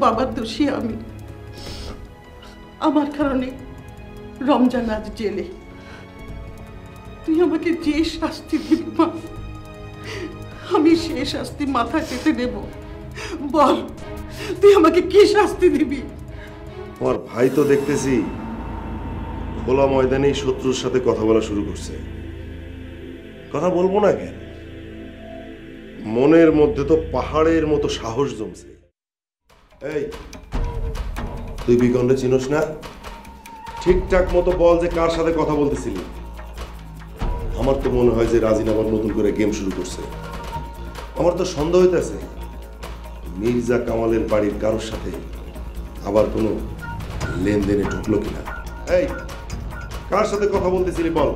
বাবার দোষী আমি। আমার কারণে রমজান আজ জেলে। তুই আমাকে যে শাস্তি দিবি মা, আমি সে শাস্তি মাথায় পেতে নেব। বল তুই আমাকে কি শাস্তি দিবি? আমার ভাই তো দেখতেছি খোলা ময়দানে শত্রুর সাথে কথা বলা শুরু করছে। কথা বলবো না কেন, মনের মধ্যে তো পাহাড়ের মতো সাহস জমছে। এই তুই বিকনরে চিনোস না? ঠিকঠাক মতো বল যে কার সাথে কথা বলতেছিলি। আমার তো মনে হয় যে রাজিন আবার নতুন করে গেম শুরু করছে। আমার তো সন্দেহ হইতেছে মির্জা কামালের বাড়ির কারোর সাথে আবার কোনো লেনদেনে ঢুকলো কিনা। এই কার সাথে কথা বলতেছিলি বল।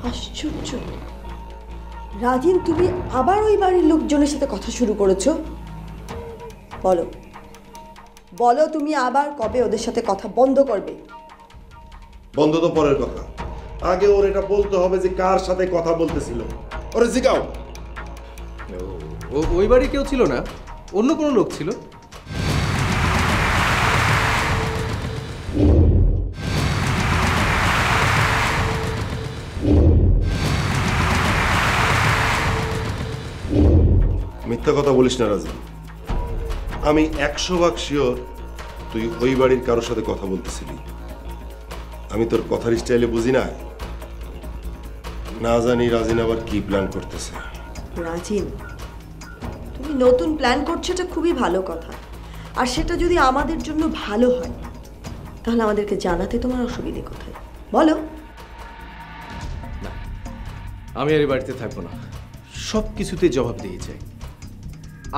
আশ্চর্য, রাজিন তুমি আবার ওই বাড়ির লোকজনের সাথে কথা শুরু করেছো? বলো বলো, তুমি আবার কবে ওদের সাথে কথা বন্ধ করবে? বন্ধ তো পরের কথা, আগে ওর এটা বলতে হবে যে কার সাথে কথা বলতেছিল। ওরে জিগাও। ওই বাড়ি কেউ ছিল না, অন্য কোনো লোক ছিল। মিথ্যা কথা বলিস না রাজি, আমি 100% শিওর তুই ওই বাড়ির কারোর সাথে কথা বলতেছিলি। আমি তোর কথার স্টাইলে বুঝি না, না জানি রাজিন আবার কি প্ল্যান করতেছে। রাজিন, তুমি নতুন প্ল্যান করছো, এটা খুবই ভালো কথা। আর সেটা যদি আমাদের জন্য ভালো হয় তাহলে আমাদেরকে জানাতে তোমার অসুবিধে কোথায় বলো? না, আমি আর এই বাড়িতে থাকবো না। সব কিছুতে জবাব দিয়ে চাই।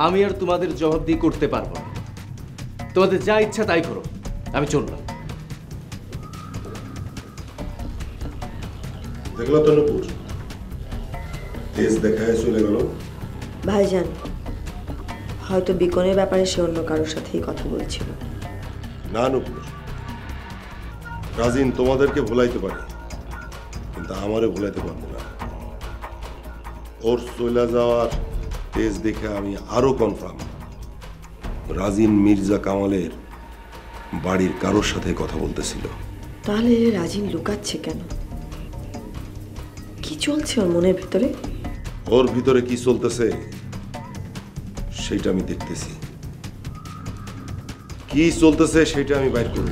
আমি আর তোমাদের জবাব দিয়ে করতে পারবো না। তোমাদের যা ইচ্ছা তাই করো, আমি চললাম। দেখলো তো নুপুর, তেজ দেখায় চলে গেল। ভাইজান, হয়তো বিকনের ব্যাপারে সে অন্য কারোর সাথেই কথা বলছিল। না নুপুর, রাজিন তোমাদেরকে ভুলাইতে পারে কিন্তু আমারে ভুলাইতে পারবো না। ওর চলে যাওয়ার তেজ দেখে আমি আরো কনফার্ম রাজিন মির্জা কামালের বাড়ির কারোর সাথে কথা বলতেছিল। তাহলে রাজিন লুকাচ্ছে কেন? কি চলছে ওর মনের ভিতরে? ওর ভিতরে কি চলতেছে সেটা আমি দেখতেছি। কি চলতেছে সেটা আমি বাইর করব।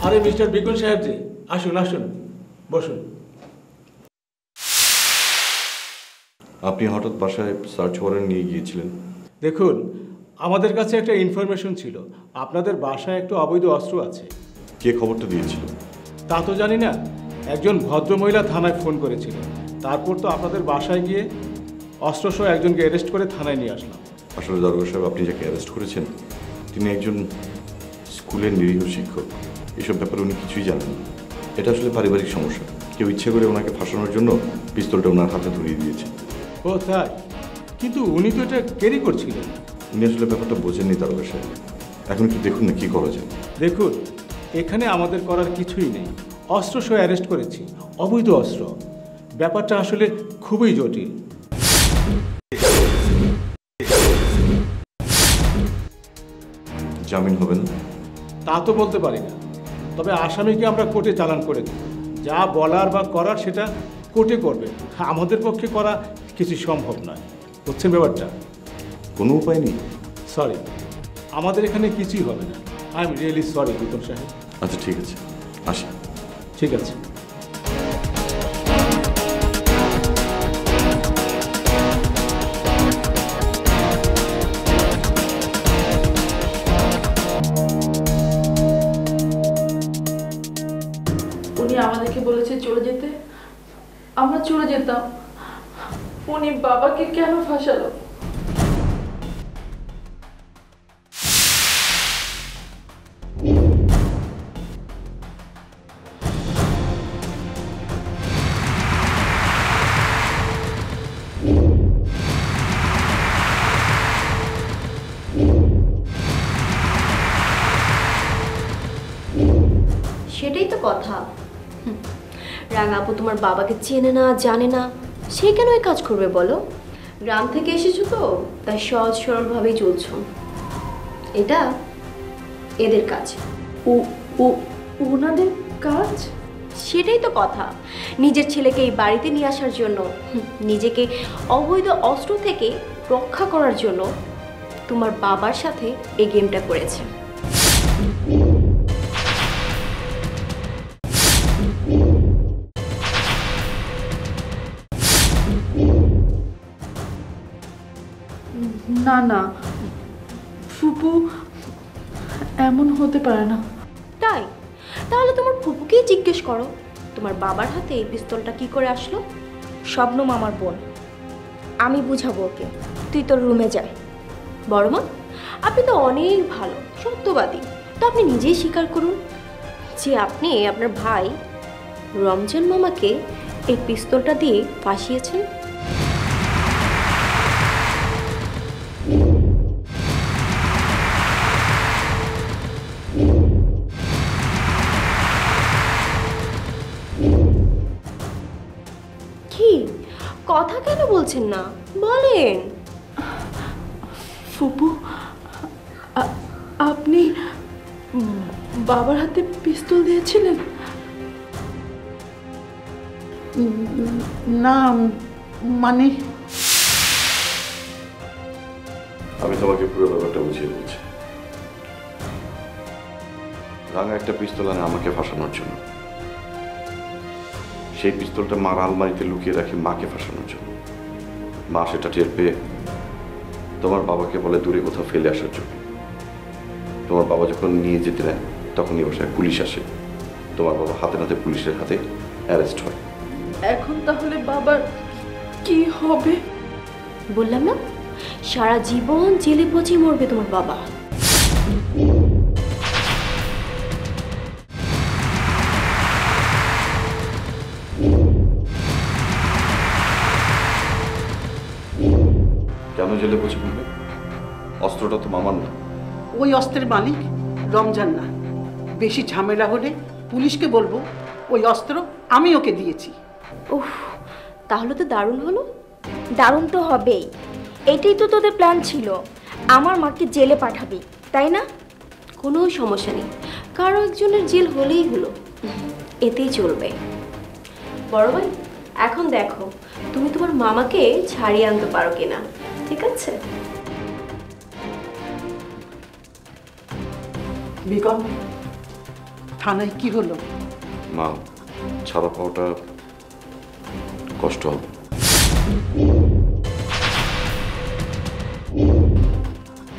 আরে মিস্টার বিকুল সাহেব জি, আসুন আসুন, বসুন। আপনি হঠাৎ বাসায় সার্চ ওয়ারেন্ট নিয়ে গিয়েছিলেন? দেখুন, আমাদের কাছে একটা ইনফরমেশন ছিল আপনাদের বাসায় একটু অবৈধ অস্ত্র আছে। কে খবরটা দিয়েছিল? তা তো জানি না, একজন ভদ্রমহিলা থানায় ফোন করেছিল। তারপর তো আপনাদের বাসায় গিয়ে অস্ত্রসহ একজনকে অ্যারেস্ট করে থানায় নিয়ে আসলাম। আসলে দারোগা সাহেব, আপনি যাকে অ্যারেস্ট করেছেন তিনি একজন স্কুলের নিরীহ শিক্ষক। এসব ব্যাপারে উনি কিছুই জানেন না। এটা আসলে পারিবারিক সমস্যা। কেউ ইচ্ছে করে ওনাকে ফাঁসানোর জন্য পিস্তলটা ওনার হাতে ধরিয়ে দিয়েছে। ও তাই? কিন্তু উনি তো এটা ক্যারি করছিলেন। উনি আসলে ব্যাপারটা বোঝেননি দারোগা সাহেব। এখন একটু দেখুন না কী করা যায়। দেখুন, এখানে আমাদের করার কিছুই নেই। অস্ত্র সহ অ্যারেস্ট করেছি, অবৈধ অস্ত্র। ব্যাপারটা আসলে খুবই জটিল। জামিন হবে না? তা তো বলতে পারি না, তবে আসামিকে আমরা কোর্টে চালান করে দিই। যা বলার বা করার সেটা কোর্টে করবে, আমাদের পক্ষে করা কিছু সম্ভব নয়। বুঝছেন ব্যাপারটা? কোনো উপায় নেই? সরি, আমাদের এখানে কিছুই হবে না। I am really sorry Vikram সাহেব। আচ্ছা ঠিক আছে, আসি। ঠিক আছে। উনি আমাদেরকে বলেছে চলে যেতে, আমরা চলে যেতাম। উনি বাবাকে কেন ফাঁসালো? কথা। রাঙা আপু তোমার বাবাকে চেনে না, জানে না, সে কেন এই কাজ করবে বলো? গ্রাম থেকে এসেছো তো, তাই সহজ সরলভাবেই চলছো। এটা এদের কাজ। ও ও ওনাদের কাজ? সেটাই তো কথা। নিজের ছেলেকে এই বাড়িতে নিয়ে আসার জন্য, নিজেকে অবৈধ অস্ত্র থেকে রক্ষা করার জন্য তোমার বাবার সাথে এই গেমটা করেছে। না না ফুপু, এমন হতে পারে না। তাই? তাহলে তোমার ফুপুকেই জিজ্ঞেস করো, তোমার বাবার হাতে এই পিস্তলটা কি করে আসলো? শবনম আমার বোন, আমি বুঝাবো ওকে। তুই তোর রুমে যা। বড় মা, আপনি তো অনেক ভালো সত্যবাদী, তো আপনি নিজেই স্বীকার করুন যে আপনি আপনার ভাই রমজান মামাকে এই পিস্তলটা দিয়ে ফাঁসিয়েছেন। কি কথা কেন বলছেন না, বলেন। ফুপু, আপনি বাবার হাতে পিস্তল দিয়েছিলেন? না, মানে আমি তোমাকে পুরো ব্যাপারটা বুঝিয়ে বলছি। রাঙা একটা পিস্তল আনে আমাকে ফাঁসানোর জন্য। সেই পিস্তলটা মার আলমারিতে লুকিয়ে রাখি মাকে ফাঁসানোর জন্য। মা সেটা টের পেয়ে তোমার বাবাকে বলে দূরে কোথাও ফেলে আসার জন্য। তোমার বাবা যখন নিয়ে যেতে নেয় তখনই বাসায় পুলিশ আসে। তোমার বাবা হাতে নাতে পুলিশের হাতে অ্যারেস্ট হয়। এখন তাহলে বাবার কি হবে? বললাম না, সারা জীবন জেলে পচে মরবে তোমার বাবা। কেন জেলে পৌঁছে বলবে? অস্ত্রটা তো মামার না। ওই অস্ত্রের মালিক রমজান না। বেশি ঝামেলা হলে পুলিশকে বলবো ওই অস্ত্র আমি ওকে দিয়েছি। উফ, তাহলে তো দারুণ হলো। দারুণ তো হবেই, এটাই তো তোদের প্ল্যান ছিল, আমার মাকে জেলে পাঠাবি, তাই না? কোনো সমস্যা নেই, কারো একজনের জেল হলেই হলো, এতেই চলবে। বড় ভাই, এখন দেখো তুমি তোমার মামাকে ছাড়িয়ে আনতে পারো কিনা, ঠিক আছে? বেগম, থানায় কি হলো? মা, ছাড়া পাওয়াটা কষ্ট হবে।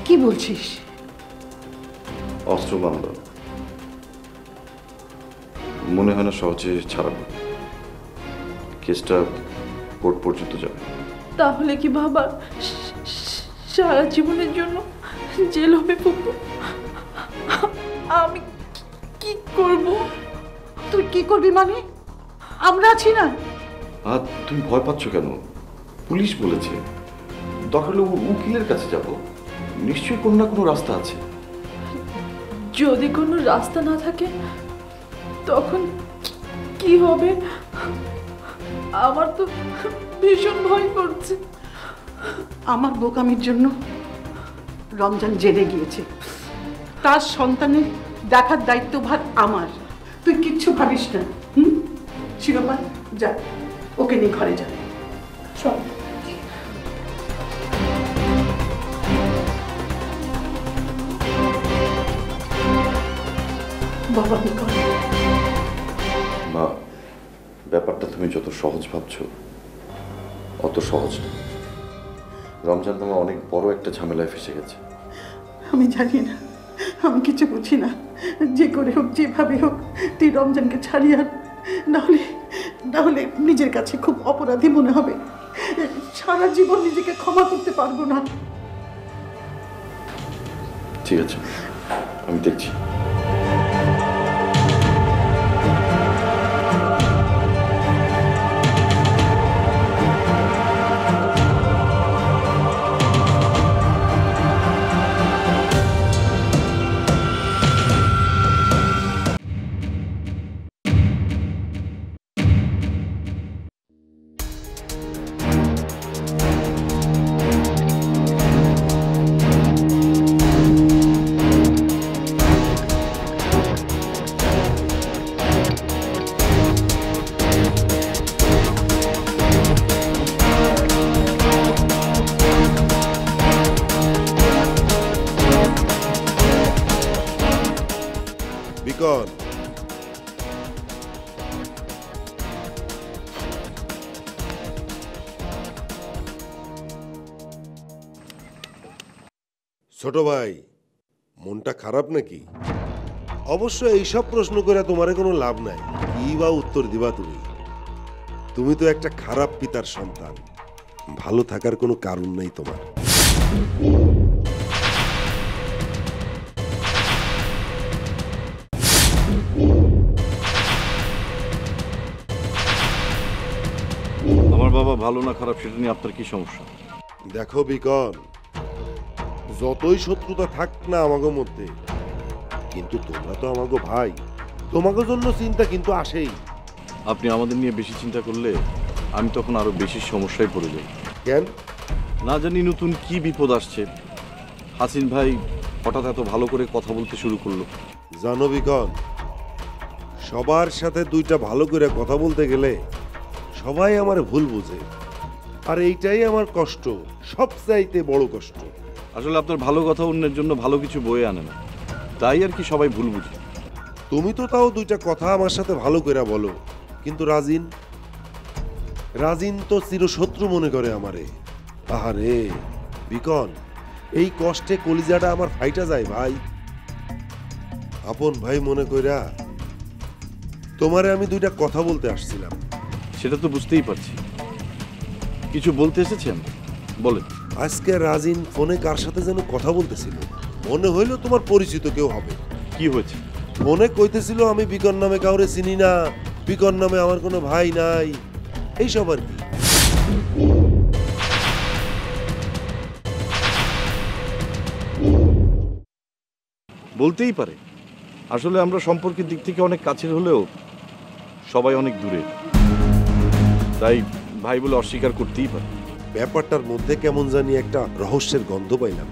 কি বলছিস? অস্ত্র মামলা মনে হয় না সহজে ছাড়াবো। কেসটা কোর্ট পর্যন্ত যাবে। তাহলে কি বাবা সারা জীবনের জন্য জেল হবে ফুপু? আমি কি করব? তুই কি করবি মানে? আমরা আছি না? আর তুমি ভয় পাচ্ছ কেন? পুলিশ বলেছে, দরকার হলে উকিলের কাছে যাব। নিশ্চয়ই কোনো না কোনো রাস্তা আছে। যদি কোনো রাস্তা না থাকে তখন কি হবে? আমার তো ভীষণ ভয় করছে। আমার বোকামির জন্য রমজান জেলে গিয়েছে, তার সন্তানের দেখার দায়িত্বভার আমার। তুই কিচ্ছু ভাবিস না। শিরোপা, যা ওকে নিয়ে ঘরে যা। চল। বাবা বিকল। মা, ব্যাপারটা তুমি যত সহজ ভাবছো অত সহজ না। রমজান মামা অনেক বড় একটা ঝামেলায় ফেসে গেছে। আমি জানি না, আমি কিছু বুঝি না। যে করে হোক, যেভাবে হোক, তুই রমজানকে ছাড়িয়ে আন। নাহলে নিজের কাছে খুব অপরাধী মনে হবে। সারা জীবন নিজেকে ক্ষমা করতে পারবো না। ঠিক আছে, আমি দেখছি। ছোট ভাই, মনটা খারাপ নাকি? অবশ্য এইসব প্রশ্ন করে তোমার কোনো লাভ নাই। কি বা উত্তর দিবা তুমি? তুমি তো একটা খারাপ পিতার সন্তান, ভালো থাকার কোনো কারণ নাই তোমার। আমার বাবা ভালো না খারাপ সেটা নিয়ে আপনার কি সমস্যা? দেখো বিকন, যতই শত্রুতা থাক না আমাগো মধ্যে, কিন্তু তোমরা তো আমাগো ভাই, তোমাগো জন্য চিন্তা কিন্তু আসেই। আপনি আমাদের নিয়ে বেশি চিন্তা করলে আমি তখন আরো বেশি সমস্যায় পড়ে যাই। কেন? না জানি নতুন কি বিপদ আসছে। হাসিন ভাই হঠাৎ এত ভালো করে কথা বলতে শুরু করলো। জানো বিকন, সবার সাথে দুইটা ভালো করে কথা বলতে গেলে সবাই আমার ভুল বুঝে, আর এইটাই আমার কষ্ট, সবচাইতে বড় কষ্ট। আসলে আপনার ভালো কথা অন্যের জন্য ভালো কিছু বয়ে আনে না, তাই আর কি সবাই ভুল বুঝে। তুমি তো তাও দুইটা কথা আমার সাথে ভালো করে বলো, কিন্তু রাজিন তো চিরশত্রু মনে করে আমারে। আহারে বিকন, এই কষ্টে কলিজাটা আমার ফাইটা যায় ভাই। আপন ভাই মনে কইরা তোমারে আমি দুইটা কথা বলতে আসছিলাম। সেটা তো বুঝতেই পারছি। কিছু বলতে এসেছেন? বলেন। আজকে রাজিন ফোনে কার সাথে যেন কথা বলতেছিল, মনে হইল তোমার পরিচিত কেউ হবে। কি হয়েছে? ফোনে কইতেছিল আমি বিকন নামে কাউরে চিনি না, বিকন নামে আমার কোনো ভাই নাই, এইসব আর কি। বলতেই পারে। আসলে আমরা সম্পর্কের দিক থেকে অনেক কাছের হলেও সবাই অনেক দূরে, তাই ভাই বলে অস্বীকার করতেই পারে। ব্যাপারটার মধ্যে কেমন জানি একটা রহস্যের গন্ধ পাইলাম।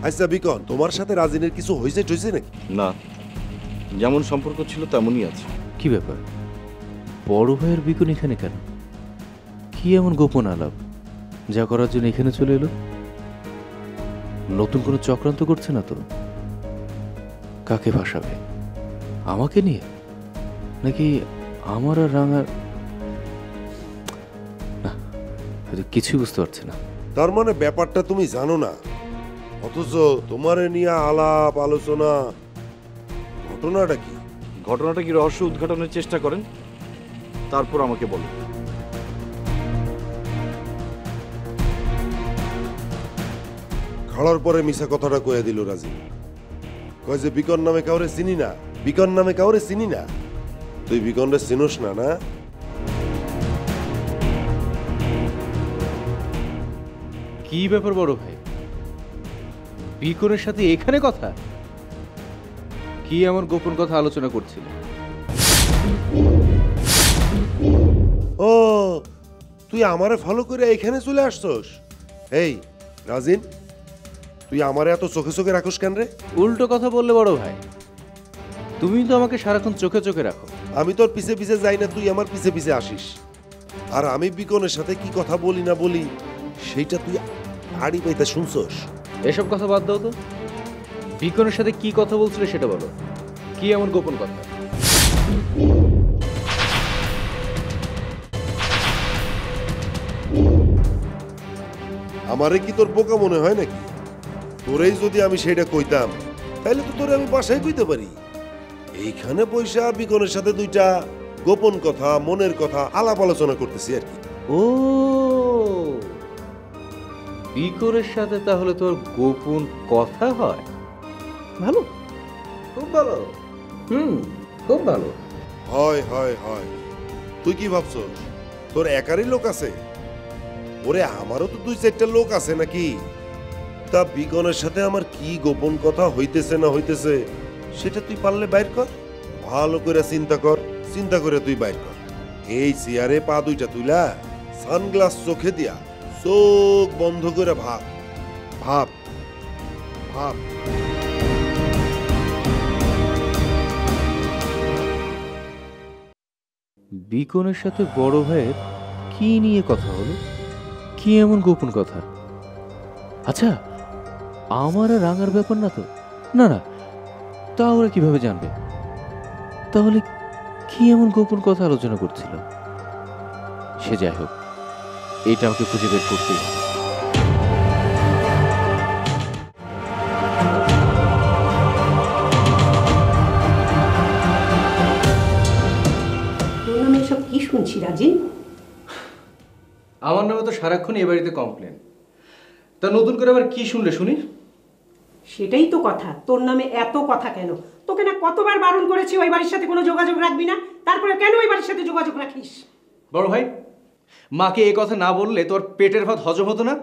আচ্ছা বিকন, তোমার সাথে রাজিনের কিছু হয়েছে নাকি? না, যেমন সম্পর্ক ছিল তেমনই আছে। কি ব্যাপার, বড় ভাইয়ের বিকুন এখানে কেন? কি এমন গোপন আলাপ যা করার জন্য এখানে চলে এলো? নতুন কোনো চক্রান্ত করছে না তো? কাকে ভাসাবে? আমাকে নিয়ে, নাকি আমার আর রাঙার? কিছুই বুঝতে পারছি না। তার মানে ব্যাপারটা তুমি জানো না, অথচ তোমারে নিয়ে আলাপ আলোচনা। ঘটনাটা কি? ঘটনাটা কি রহস্য উদ্ঘাটনের চেষ্টা করেন, তারপর আমাকে বলেন। খাড়ার পরে মিশা কথাটা কয়ে দিল রাজি। কয় যে বিকন নামে কাউরে চিনি না, বিকন নামে কাউরে চিনি না। তুই বিকনরে চিনোস না? না, কি ব্যাপার বড় ভাই, বিকনের সাথে এখানে কথা? কি এমন গোপন কথা আলোচনা করছিল? ও, তুই আমারে ফলো করে এখানে চলে আসছস? এই রাজিন, তুই আমারে এত চোখে চোখে রাখোস কেন রে? উল্টো কথা বললে বড় ভাই, তুমি তো আমাকে সারাক্ষণ চোখে চোখে রাখো। আমি তোর পিছে পিছে যাই না, তুই আমার পিছে পিছে আসিস। আর আমি বিকনের সাথে কি কথা বলি না বলি সেইটা তুই আড়ি পাইতে শুনছস? এসব কথা বাদ দাও তো, বিকনের সাথে কি কথা বলছিলে সেটা বলো। কি এমন গোপন কথা? আমারে কি তোর বোকা মনে হয় নাকি? তোরেই যদি আমি সেটা কইতাম তাহলে তো তোরে আমি বাসায় কইতে পারি। এইখানে পয়সা বিকনের সাথে দুইটা গোপন কথা, মনের কথা আলাপ আলোচনা করতেছি আর কি। ও, বিকনের সাথে তাহলে তোর গোপন কথা হয়? ভালো, খুব ভালো। খুব ভালো। হয় হয় হয়। তুই কি ভাবছস তোর একারই লোক আছে? ওরে আমারও তো 2-4টা লোক আছে নাকি? তা বিকনের সাথে আমার কি গোপন কথা হইতেছে না হইতেছে সেটা তুই পারলে বাইর কর। ভালো করে চিন্তা কর, চিন্তা করে তুই বাইর কর। এই চেয়ারে পা দুইটা তুইলা সানগ্লাস চোখে দিয়া চোখ বন্ধ করে ভাব ভাব ভাব। বিকনের সাথে বড় ভাইয়ের কি নিয়ে কথা হলো? কি এমন গোপন কথা? আচ্ছা, আমার আর রাঙার ব্যাপার না তো? না না, তা ওরা কিভাবে জানবে? তাহলে কি এমন গোপন কথা আলোচনা করছিল? সে যাই হোক, এটা আমাকে খুঁজে বের করতেই হবে। এসব কি শুনছি রাজিন? আমার নামে তো সারাক্ষণ এই বাড়িতে কমপ্লেন, তা নতুন করে আবার কি শুনলে শুনি? সেটাই তো কথা, তোর নামে এত কথা কেন? তোকে না কতবার বারণ করেছি ওই বাড়ির সাথে কোনো যোগাযোগ রাখবি না, তারপরে কেন ওই বাড়ির সাথে যোগাযোগ রাখিস? বড় ভাই, মাকে এই কথা না বললে তোর পেটের ভাত হজম হতো না?